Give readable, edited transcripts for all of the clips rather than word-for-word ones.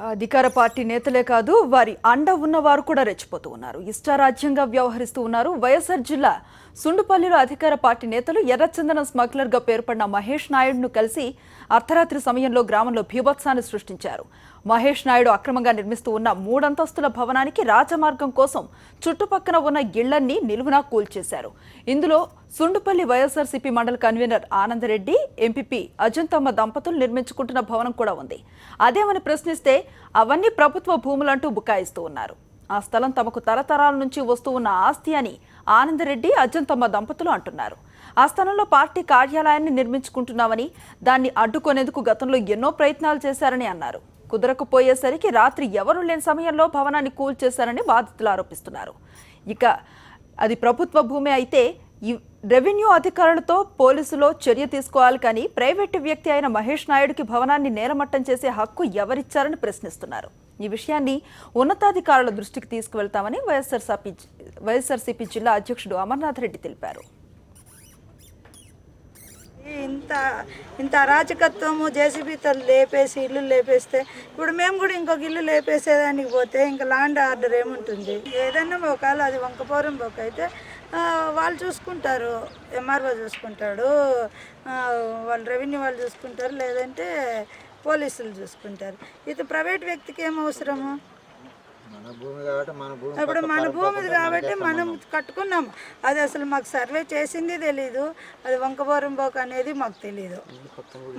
అధికార పార్టీ నేతలే కాదు వారి అండ ఉన్నవారు కూడా రెచ్చిపోతూ ఉన్నారు. ఇష్టారాజ్యంగా వ్యవహరిస్తూ ఉన్నారు. వైఎస్ఆర్ జిల్లా సుండుపల్లిలో అధికార పార్టీ నేతలు ఎర్రచందనం స్మగ్లర్గా పేర్కొన్న మహేష్ నాయుడును కలిసి అర్ధరాత్రి సమయంలో గ్రామంలో బీభత్సాన్ని సృష్టించారు. మహేష్ నాయుడు అక్రమంగా నిర్మిస్తూ ఉన్న 3 అంతస్తుల భవనానికి రాజమార్గం కోసం చుట్టుపక్కన ఉన్న ఇళ్లన్నీ నిలువునా కూల్చేశారు. ఇందులో సుండుపల్లి వైఎస్ఆర్సీపీ మండల కన్వీనర్ ఆనందరెడ్డి, ఎంపీపీ అజంతమ్మ దంపతులు నిర్మించుకుంటున్న భవనం కూడా ఉంది. అదేమని ప్రశ్నిస్తే అవన్నీ ప్రభుత్వ భూములంటూ బుకాయిస్తూ ఉన్నారు. ఆ స్థలం తమకు తరతరాల నుంచి వస్తూ ఉన్న ఆస్తి అని ఆనందరెడ్డి, అజంతమ్మ దంపతులు అంటున్నారు. ఆ స్థలంలో పార్టీ కార్యాలయాన్ని నిర్మించుకుంటున్నామని, దాన్ని అడ్డుకునేందుకు గతంలో ఎన్నో ప్రయత్నాలు చేశారని అన్నారు. కుదరకపోయేసరికి రాత్రి ఎవరూ లేని సమయంలో భవనాన్ని కూల్చేశారని బాధితులు ఆరోపిస్తున్నారు. ఇక అది ప్రభుత్వ భూమి అయితే రెవెన్యూ అధికారులతో పోలీసులో చర్య తీసుకోవాలి, కానీ ప్రైవేటు వ్యక్తి అయిన మహేష్ నాయుడుకి భవనాన్ని నేలమట్టం చేసే హక్కు ఎవరిచ్చారని ప్రశ్నిస్తున్నారు. ఈ విషయాన్ని ఉన్నతాధికారుల దృష్టికి తీసుకువెళ్తామని వైఎస్ఆర్సీపీ జిల్లా అధ్యక్షుడు అమర్నాథ్ రెడ్డి తెలిపారు. ఇంత అరాచకత్వము, జేసీబీతో లేపేసి ఇల్లు లేపేస్తే ఇప్పుడు మేము కూడా ఇంకొక ఇల్లు లేపేసేదానికి పోతే ఇంకా ల్యాండ్ ఆర్డర్ ఏముంటుంది? ఏదన్నా ఒకవేళ అది వంకపోరం బొక్క అయితే వాళ్ళు చూసుకుంటారు, ఎంఆర్ఓ చూసుకుంటాడు, వాళ్ళు రెవెన్యూ వాళ్ళు చూసుకుంటారు, లేదంటే పోలీసులు చూసుకుంటారు. ఇది ప్రైవేట్ వ్యక్తికి ఏం అవసరము? ఇప్పుడు మన భూమిది కాబట్టి మనం కట్టుకున్నాము. అది అసలు మాకు సర్వే చేసింది తెలీదు, అది వంకపోరం బోక అనేది మాకు తెలీదు.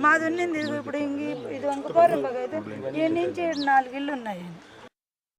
మాది ఉన్నింది ఇప్పుడు ఇది వంకపోరం బోక అయితే ఈ నుంచి 4 ఇళ్ళు ఉన్నాయి.